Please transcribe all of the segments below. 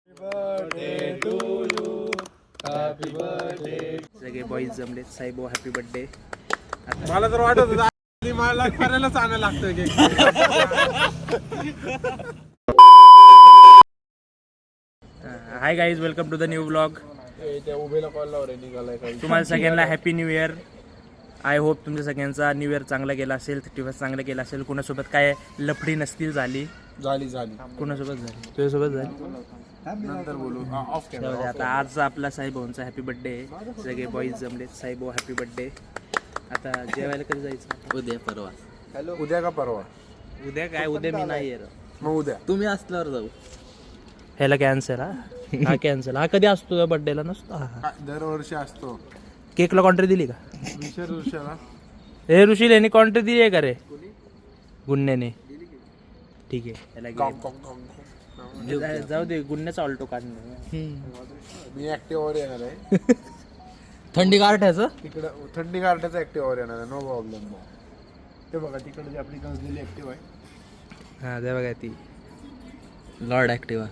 Birthday to you, happy birthday. सगळे boys जमले. साईबो हॅपी बर्थडे. मला तर वाटत होतं आधी मला करायलाच आणायला लागतंय cake. Hi guys, welcome to the new blog. त्या उभेला कॉल लाव रे, निघालाय काही. तुम्हाला सगळ्यांना happy new year. I hope तुमच्या सगळ्यांचा न्यू इयर चांगला गेला असेल, 31 चांगला गेला असेल. कुणासोबत काय लफडी नसतील झाली. कुणासोबत झाली? तुझ्यासोबत झाली? नंतर बोलू ऑफ जाऊ दे आता. आज आपला साईभाऊंचा हॅपी बर्थडे आहे. सगळे बॉईज जमलेत. साईभाऊ हॅपी बर्थडे. आता जेवायला कधी जायचं? उद्या परवा. उद्या का परवा? उद्या काय? उद्या मी नाही येणार. मग उद्या तुम्ही असल्यावर जाऊ. ह्याला कॅन्सल. हा कॅन्सल. हा कधी असतो? बर्थडेला नसतो हा. दरवर्षी असतो. केकला कॉन्ट्री दिली का? ऋषाला हे ऋषी यांनी कॉन्ट्री दिली आहे का रे? गुन्ह्याने. ठीक आहे, त्याला घे. जाऊ दे, गुन्ह्याचा ऑल्टो काढणार. मी ऍक्टिव्हवर येणार आहे. थंडी गारठ्याचं तिकडं थंडी गारठ्याचा ऍक्टिव्हवर येणार आहे. No problem. ते बघा तिकडे जी आपली गजलेली ऍक्टिव्ह आहे. हा, ते बघा ती लॉर्ड ऍक्टिवा.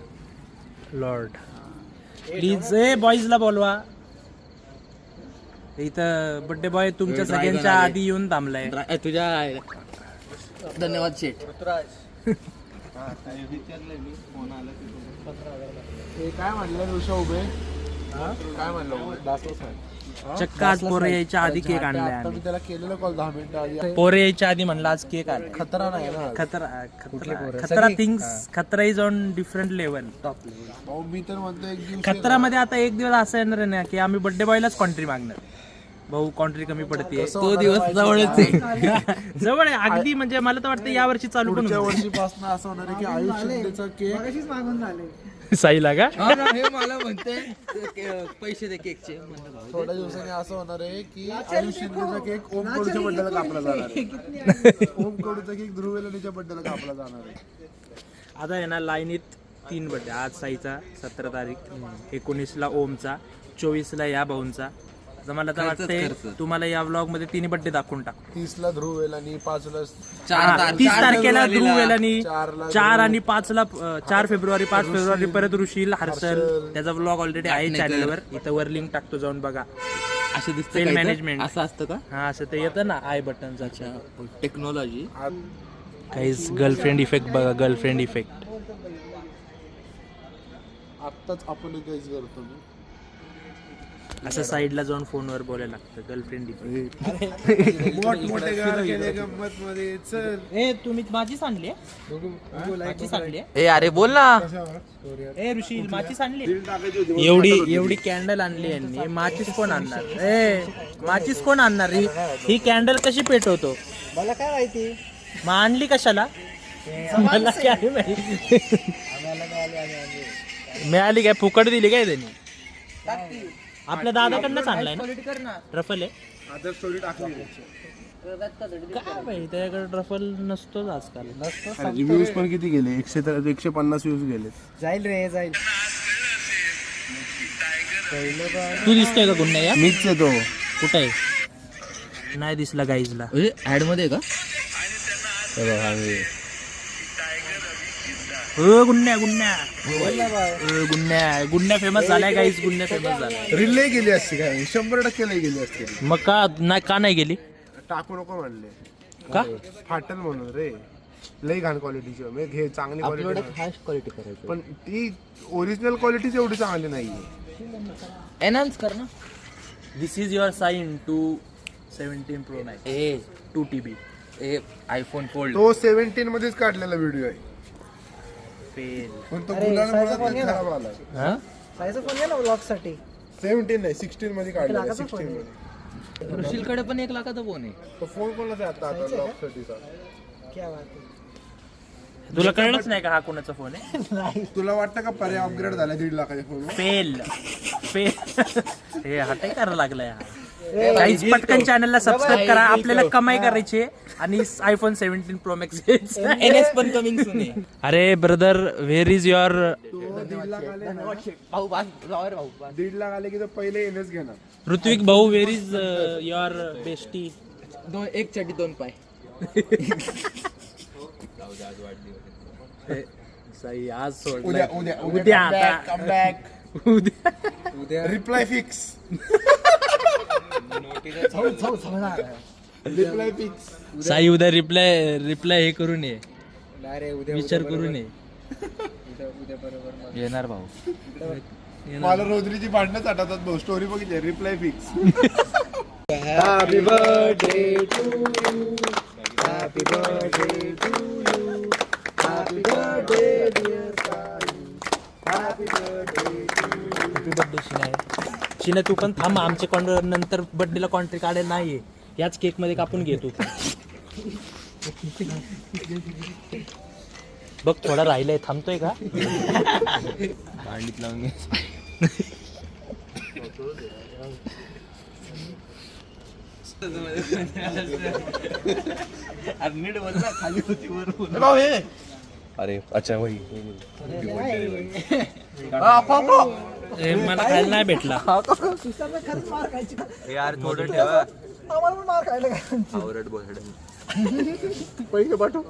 लॉर्ड. प्लीज ए बॉईजला बोलवा. इथं बर्थडे बॉय तुमच्या सगळ्यांच्या आधी येऊन थांबलाय. तुझ्या धन्यवाद शेठ. हे काय म्हणलं ऋषा उभे? काय म्हणलं? चक्क आज पोरं यायच्या आधी केक आणलाय आता मी आम्ही. त्याला केलेलं कॉल 10 मिनिटं आधी. पोरं यायच्या आधी म्हणलं आज केक आणलाय. खतरा नाही ना. खतरा थिंग्स. खतरा is on different level. Top level. भाऊ मी तर म्हणतो एक दिवस खतरामध्ये आता एक दिवस असं येणार आहे ना की आम्ही बर्थडे बॉयलाच कॉन्ट्री मागणार. भाऊ कॉन्ट्री कमी पडते. तो दिवस जवळच आहे. जवळ आहे अगदी. म्हणजे मला तर वाटतं या वर्षी चालू पण पुढच्या होईल. वर्षीपासून असं होणार आहे की आयुष शिंदेचा केक साईला का? हे मला म्हणते पैसे दे केकचे. थोड्या दिवसांनी असं होणार आहे की आयुष शिंदेचा केक ओम कडूच्या बड्डेला कापला जाणार आहे. ओम कडूचा केक ध्रुव वेलणीच्या बड्डेला कापला जाणार आहे. आता आहे ना लाईनीत 3 बर्थडे. आज साईचा 17 तारीख, 19ला ओमचा, 24ला या भाऊंचा. तर मला तर वाटतंय तुम्हाला या व्लॉग मध्ये 3 बर्थडे दाखवून टाक. 30ला ध्रुव वेलणी, 5ला 30 तारखेला ध्रुव वेलानी, 4ला 4 आणि 5ला 4 फेब्रुवारी, 5 फेब्रुवारी परत ऋषील हर्षल. त्याचा व्लॉग ऑलरेडी आहे चॅनलवर. इथं वर लिंक टाकतो, जाऊन बघा. असं दिसतं पेन काय ते? मॅनेजमेंट. असं असतं का? हा, असं ते येतं ना आय बटनचा. टेक्नॉलॉजी. काहीच गर्लफ्रेंड इफेक्ट बघा. Girlfriend effect. आत्ताच आपण काहीच करतो मी. असं साईडला जाऊन फोनवर बोलायला लागतं. Girlfriend effect. मोठमोठे गार केले गंमत मध्ये. चल ए तुम्ही माझीच आणली? माचीस आणली? ए अरे बोल ना. ए ऋषी माचीस आणली? एवढी कॅन्डल आणली यांनी. माचीस कोण आणणार? माचीस कोण आणणार? ही कॅन्डल कशी पेटवतो? मला काय माहिती. मग आणली कशाला? मला काय माहिती. मिळाली काय? फुकट दिली काय त्यांनी? आपल्या दादाकडनंच आणलाय ना रफल आहे. आदर स्टोरी टाकली. काय माहिती त्याच्याकडे रफल नसतोच आजकाल. रिव्ह्यूज पण किती गेले? 150 व्ह्यूज गेले. जाईल रे जाईल. तू दिसतोय का गुन्हा? या मीच आहे तो. कुठं आहे? नाही दिसला गाईजला. ऍड मध्ये का? गुन्ह्या फेमस झालाय गाईज. गुन्ह्या फेमस झालाय. रील लई गेली असती काय? 100% लई गेली असती. मग का नाही गेली? टाकू नको म्हणले. का? फाटल म्हणून रे. लई घाण क्वालिटीची. म्हणजे घे चांगली क्वालिटी, हायस्ट क्वालिटी करायची. पण ती ओरिजिनल क्वालिटीच एवढी चांगली नाहीये. एनहान्स कर ना. This is your sign to 17 Pro Max a 2 TB. IPhone fold. तो 17 मध्येच काढलेला व्हिडिओ आहे. फेल. पण तो मुलांमुळे खराब आला. साईचा फोन आहे ना ब्लॉग साठी. 17 नाही 16 मध्ये काढलेला. 16 मध्ये. ऋषीलकडे पण 1 लाखाचा फोन आहे. तो फोन कोणाचा आहे आता ब्लॉग साठीचा? क्या बात आहे. तुला कळलंच नाही का हा कोणाचा फोन आहे? तुला वाटतं का पर्याय अपग्रेड झाला 1.5 लाखाच्या फोन? फेल. हे हटाई करायला लागलाय. काहीच पटकन चॅनलला सबस्क्राईब करा. आपल्याला कमाई करायची आणि आयफोन 17 Pro Max. एनएस पण कमिंग सून आहे. अरे brother, where is your? 1.5 lakh आले ना. भाऊ भाऊ 1.5 लाख आले की तो पहिले एनएस घेणार. ऋत्विक भाऊ, व्हेअर इज युअर बेस्टी? 1 चड्डी 2 पाय. साई आज सोडलं उद्या उद्या उद्या आता कमबॅक उद्या reply fix reply fix Sai उद्या रिप्लाय हे करून ये अरे उद्या विचार करून ये उद्या बरोबर येणार भाऊ मला रोजरीची भांडणं आठवतात भाऊ स्टोरी बघितली reply fix happy birthday to you happy birthday to you happy birthday dear Sai happy birthday happy birthday Sheena तू पण थांब आमचे नंतर बर्थडेला कॉन्ट्री काढायला नाहीये याच केक मध्ये कापून घे तू बघ थोडा राहिलाय थांबतोय का भांडीत लावून घे. नीट बोल ना, खाली होती वर बोल. अरे अच्छा वही मला खायला नाही भेटला मार खायची यार थोडं ठेवा आम्हाला पण मार खायला काय आवरट बोलड पैसे पाठव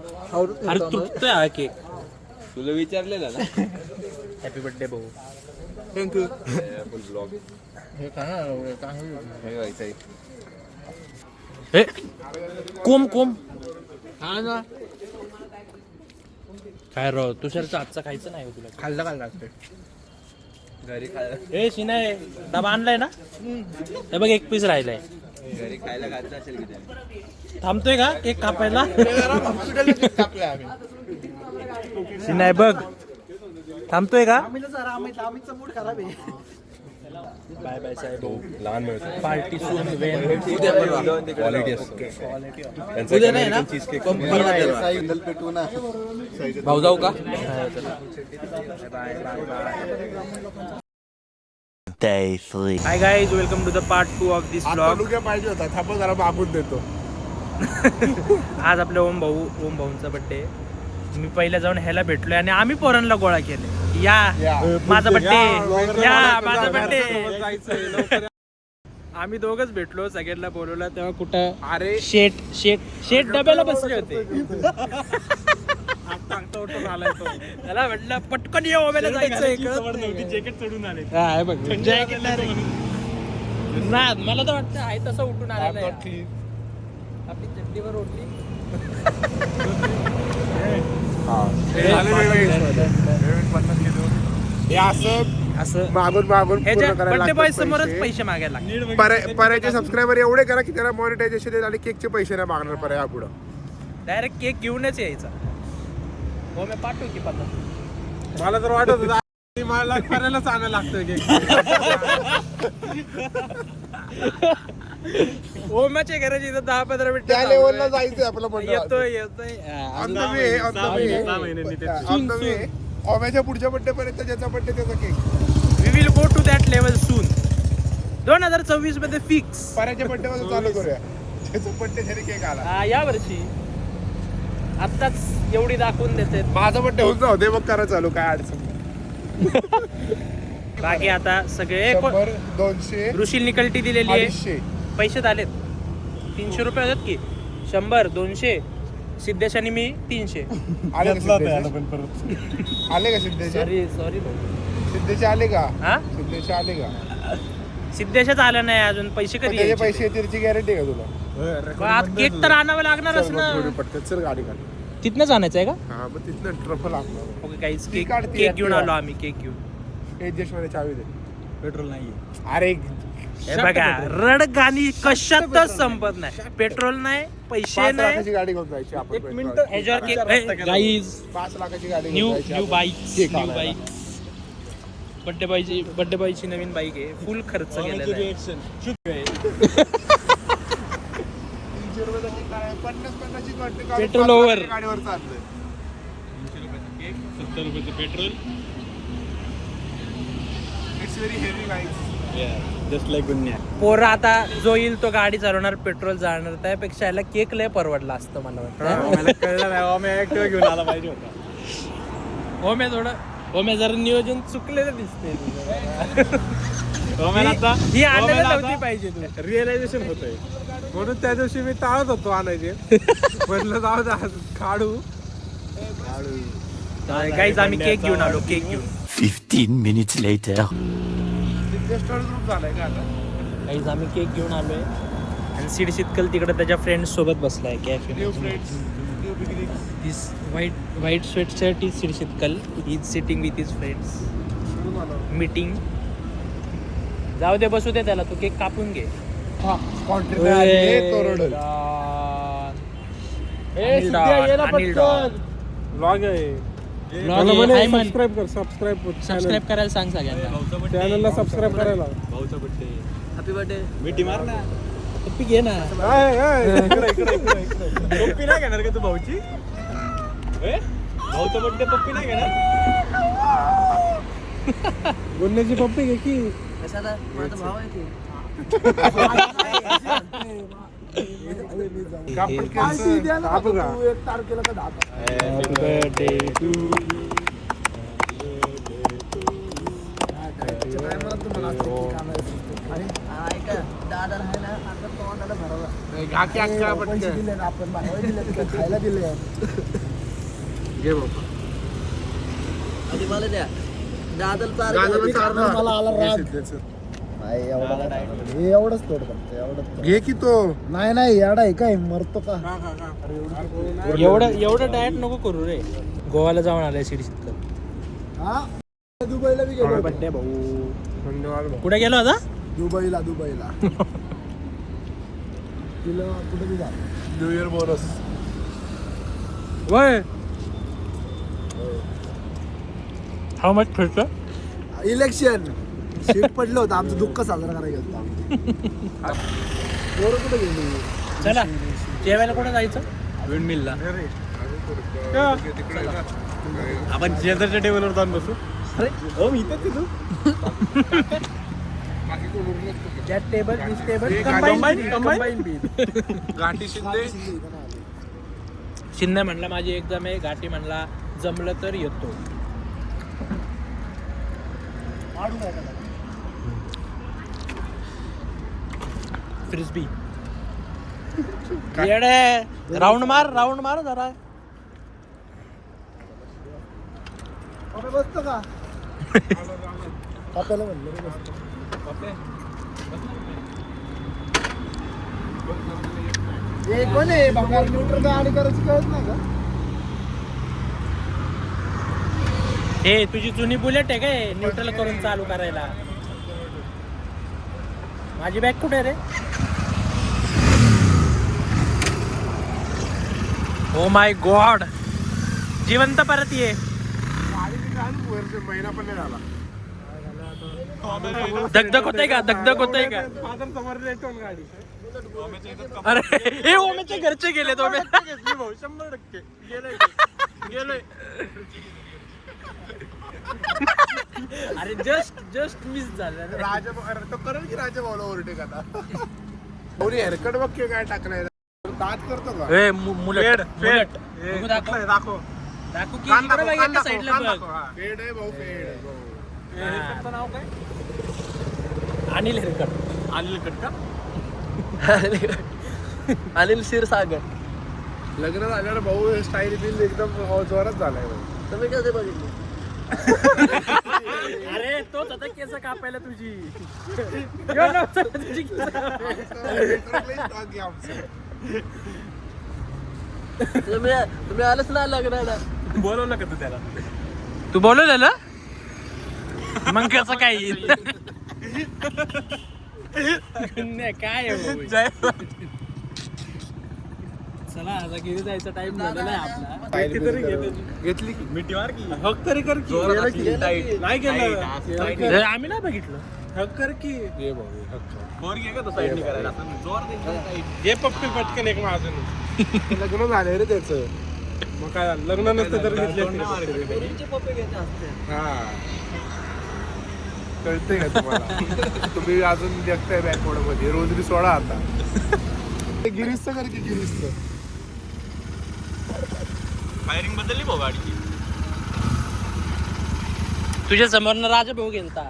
अरे तुटतोय हा केक तुला विचारलेलं ना हॅपी बर्थडे भाऊ थँक्यू फुल ब्लॉग हे काय हे व्हायचं हे कोम हा ना काय राव तुषारचं आजचा खायचं नाही हो तुला खाल्लं खाल्लं घरी खायला ए शिनाय डबा आणलाय ना हे बघ एक पीस राहिलाय घरी खायला घातलं असेल की त्याने. थांबतोय का केक कापायला कापलं आम्ही शिनाय बघ थांबतोय का आम्हीचा मूड खराब आहे बाय बाय साहेब भाऊ लहान मिळतो पार्टी सून क्वालिटी असतो उद्या नाही ना चीज केक पेटू ना भाऊ जाऊ का hi guys welcome to the part 2 of this blog तालुक्या पाहिजे होता थांबा जरा मागून देतो आज आपल्या ओम भाऊंचा बर्थडे मी पहिला जाऊन ह्याला भेटलोय आणि आम्ही पोरांना गोळा केले या माझा बर्थडे या माझा बर्थडे आम्ही दोघच भेटलो सगळ्यांना बोलवलं तेव्हा कुठं अरे शेट डब्याला बसले होते त्याला म्हटलं पटकन ये ओव्याला जायचं जॅकेट चढून आले बघ जॅकेट नाही मला तर वाटतं आहे तसं उठून आलेलं आहे. आपली चड्डीवर ओढली हे असं मागून मागून ह्याच्या पूर्ण करायला बर्थडे बॉय लागतात समोरच पैसे. पैसे मागायला लागले पर्यायचे सबस्क्रायबर एवढे करा की त्याला मॉनिटायझेशन देत आणि केकचे पैसे नाही मागणार पर्याय हा पुढं डायरेक्ट केक घेऊनच यायचा हो मी पाठवू की पता मला तर वाटत होतं मला करायलाच आणायला लागतं ओमाच्या घराची इथं 10-15 मिनिटं त्या लेवलला जायचंय आपलं म्हणणं येतोय ओम्याच्या पुढच्या बड्डे पर्यंत ज्याचा बड्डे त्याचा cake we will go to that level soon 2024 मध्ये फिक्स पर्याच्या बड्डे मध्ये चालू करूया त्याचा बड्डे तरी केक आला या वर्षी आत्ताच एवढी दाखवून देते माझा बड्डे होऊन जाऊ दे मग करा चालू काय अडचण बाकी आता सगळे 100 200 ऋषी निकल्टी दिलेली आहे 250 पैसे झालेत 300 रुपये होतात की 100 200 सिद्धेश आणि मी 300 आले का सिद्धेचे सॉरी सिद्धेचे आले का हा सिद्धेचे आले का सिद्धेशच आलं नाही अजून पैसे कधी त्याचे यायचे? पैसे येतील गॅरंटी आहे का तुला आज केक तर आणावं लागणारच ना पटकन सर गाडी काढ तिथनंच आणायचं आहे का हा मग तिथनं ट्रफल लागणार ओके काही ती काढते केक घेऊन Activa. आलो आम्ही केक घेऊन एक देशमध्ये चावी दे पेट्रोल नाहीये अरे हे बघा रड गाणी कशातच संपत नाही पेट्रोल नाही पैसे 5 नाही लाखाची गाडी घेऊन जायची आपण ह्याच्यावर केक गाईज 5 लाखाची गाडी न्यू घेऊन जायची न्यू आपण. बाईक केक न्यू आणायला. बाईक बड्डे बाईची नवीन बाईक आहे फुल खर्च केलेला आहे 300 रुपयाची काय 50 ची गाडी पेट्रोल 5 over. लाखाची गाडीवर चाललंय 70 रुपयाचं petrol it's very heavy guys just like गुन्ह्या पोरं आता जो येईल तो गाडी चालवणार पेट्रोल जाणार त्यापेक्षा याला केक लय परवडला असतं मला वाटतं मला कळलं नाही मी ऍक्टिव्ह घेऊन आला पाहिजे होता ओम्या थोडं जरा नियोजन चुकलेलं दिसतंय ही आणायला नव्हती पाहिजे तू रिअलायझेशन होतंय म्हणून त्या दिवशी मी टाळत होतो आणायचे म्हटलं जाऊ दे काढू गाईज आम्ही केक घेऊन आलो, केक घेऊन. 15 minutes later. ग्रुप झालाय का आता गाईज आम्ही केक घेऊन आलोय आणि सीड शीतकल तिकडे त्याच्या फ्रेंड्स सोबत बसलाय cafe. New friends new beginning This white sweatshirt is Sid Shitkal. He is sitting with his friends. Meeting. जाऊ दे, बसू दे त्याला, तू केक कापून घे. सबस्क्राईब करायला सांग सगळ्यांना. चॅनलला सबस्क्राईब करायला. Happy birthday. मिठी मार ना. पप्पी घे ना. पप्पी नाही घेणार का तू भाऊची? भाऊचा बर्थडे पप्पी नाही घेणार? गुन्ह्याची पप्पी घे की. कशाला? माझा भाव आहे की. ऐका, दादाला आहे ना, आता तोंडाला भरावा. पैसे दिले ना आपण, भावाला दिले का खायला दिले. आधी मला द्या. दादाला मला आला राग. एवढंच तोड करतो, एवढंच. घे की तो. नाही येडा आहे काय, मरतो का? एवढं डाएट नको करू रे. गोव्याला जाऊन आलाय सीड शीतकल. हा, दुबईला बी गेलो. बड्डे भाऊ. कुठे गेलो आता? दुबईला तिला कुठे बी जा. New year bonus. वय हाऊ मच खर्च? इलेक्शन सीट पडलं होतं, आमचं दुःख साजरा करायला गेलो आम्ही. पोरं कुठे गेली? चला जेवायला कुठे जायचं? विंडमिलला. आपण शेजारच्या टेबलवर जाऊन बसू. अरे हो मी इथं तिथं. That table this table Combine bill. गाठी शिंदे. शिंदे म्हणला माझी एक्झाम आहे, घाटी म्हणला जमलं तर येतो. फ्रिस्बी येडे. राऊंड मार जरा. बसतो का? आपल्याला म्हणलं रे बसतो. हे कोण आहे? बघायला न्यूट्रल गाडी करायची कळत नाही का? हे तुझी जुनी बुलेट आहे काय न्यूट्रल करून चालू करायला? माझी बॅग कुठे रे? ओ माय गॉड, जिवंत परत ये. महिना पण नाही झाला. दगदग होते का? फादर समोर येतो गाडी. अरे हे ओमेच्या घरचे गेले तो. भाऊ 100% गेलोय. अरे जस्ट मिस झालं. राजा तो करेल की राजा भाऊला ओव्हरटेक आता. कोणी हेअरकट बघ की काय टाकलाय. दात करतो का? ए मुलट दाखव की इकडे बघ, एका साईडला बघ. फेड आहे भाऊ, फेड. हेअरकटचं नाव काय? अनिल हेरकट. अनिल कट का? अनिल क्षीरसागर. लग्न झाल्यावर भाऊ स्टाईल बिल एकदम जोरात झालाय भाऊ. तुम्ही कसे बघितले? अरे तोच आता केस कापायला तुझी. यो नव्हता तुझी केस कापायला. तुम्ही आलंच नाही लग्नाला. बोलवलं का तू त्याला? तू बोलवलेलं मग कसं काय येईल? काय आहे भाऊ? चला आता किती जायचा टाइम झालेला आहे आपला. घेतली की मिठी मार की. हक तरी कर की. नाही केलं. आम्ही नाही बघितलं. हक कर की. ये भाऊ हक्क. बोर घे का तो साईडनी करायला. जोर दे. घे पप्पी पटकन एक माझं. लग्न झालंय रे त्याचं. मग काय झालं? लग्न नसतं तर घेतले असते. पप्पे घेते असते. हा कळतंय का तुम्हाला? तुम्ही अजून देखताय बॅकवर्ड मध्ये. रोजरी सोडा आता. गिरीशचं कर की गिरीशचं. फायरिंग बदलली भाऊ गाडीची. तुझ्या समोर राजा भाऊ गेलता.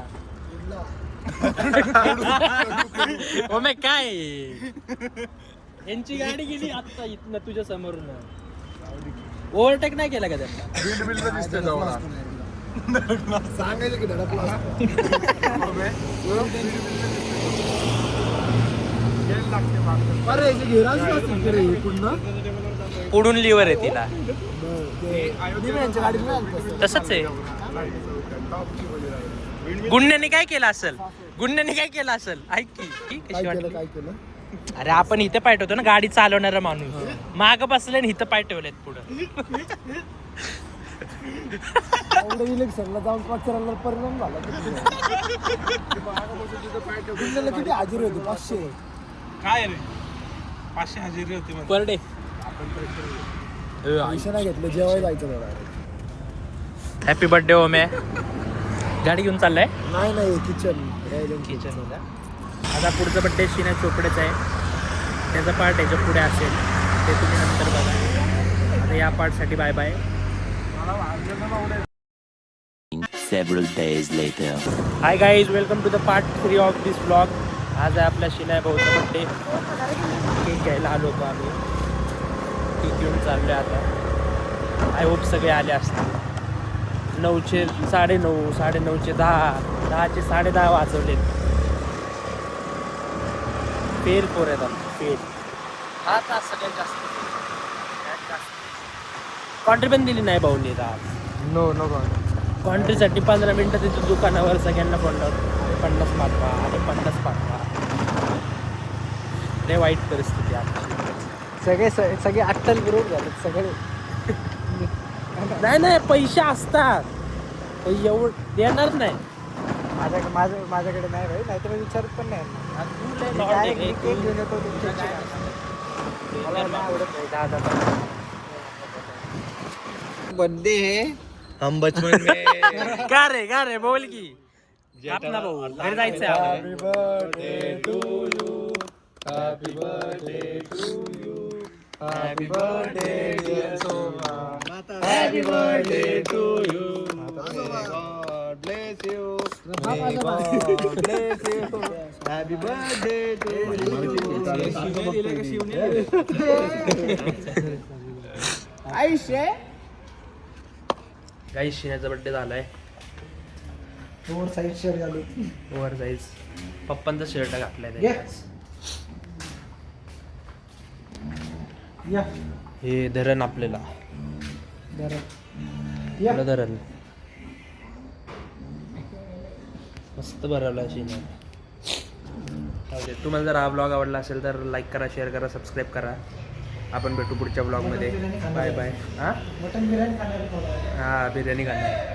ओ मे काय यांची गाडी गेली आता इथनं तुझ्या समोरून. ओव्हरटेक नाही केला का त्यांना? बिल्ड बिल्ड दिसतोय जवळ. सांगायचं की धडकला असतो. अरे याची घेराच नसतील की रे ही पूर्ण. पुढून लिव्हर आहे तिला. दिव्या यांच्या गाडीत नाही आलं तसं. तसंच आहे. गुन्ह्याने काय केलं असेल? गुन्ह्याने काय केलं असेल? ऐक की काय कशी केलं वाटली? काय केलं अरे आपण इथे पाय ठेवतो ना, गाडी चालवणारा माणूस माग बसले आणि इथं पाय ठेवलेत पुढं. एवढं इलेक्शनला जाऊन प्रचाराला परिणाम झाला. गुन्ह्याला किती हजेरी होती? 500. काय रे 500 हजेरी होती मला. Per day. पैसे नाही घेतले, जेवायला जायचं थोडा. हॅपी बर्थडे ओमे. गाडी घेऊन चाललाय नाही किचन किचन. आता पुढचा बड्डे शिना चोपडेचा आहे. त्याचा पार्ट याच्या पुढे असेल, ते तुम्ही नंतर बघा. आता या पार्टसाठी bye bye. Several days later. Hi guys, welcome to the part 3 of this blog. आज आहे आपल्या शिना भाऊचा बड्डे. केक घ्यायला आलो होतो आम्ही. केक घेऊन चाललो आहे आता. आय होप सगळे आले असतील. 9चे 9:30, 9:30चे 10, 10चे 10:30 वाजवलेत. फेर पोर येतात फेर. हा तास सगळ्यात जास्त कॉन्ट्री पण दिली नाही भाऊनी आज. नो कॉन्ट्रीसाठी 15 मिनटं तिथं दुकानावर सगळ्यांना फोन लावतो. 50 पाठवा आणि 50 पाठवा. लय वाईट परिस्थिती आमची. सगळे अट्टल विरोध झाले सगळे. नाही पैसे असतात, एवढं देणार नाही. माझ्याकडे नाही भाई, नाहीतर मी विचारत पण नाही. केक घेऊन येतो तुमच्या. मला नाही आवडत नाही 10,000. बर्थडे है हम बचपन में का रे बोल की. आपला भाऊ घरी जायचंय आपल्याला. Happy birthday dear Soma. Happy birthday to you. God bless you. May God bless you. Happy birthday to आयुष्य काही शिण्याचा बड्डे झालाय. ओव्हर साईज शर्ट घालू. ओव्हर साईज पप्पांचा शर्ट घातलाय त्याने आज. या हे धरण आपल्याला आपलं धरण मस्त भरवलं शिने. तुम्हाला जर हा ब्लॉग आवडला असेल तर लाईक करा, शेअर करा, सबस्क्राईब करा. आपण भेटू पुढच्या ब्लॉगमध्ये. Bye bye. मटन बिर्याणी खाणार. हां बिर्याणी खाणार.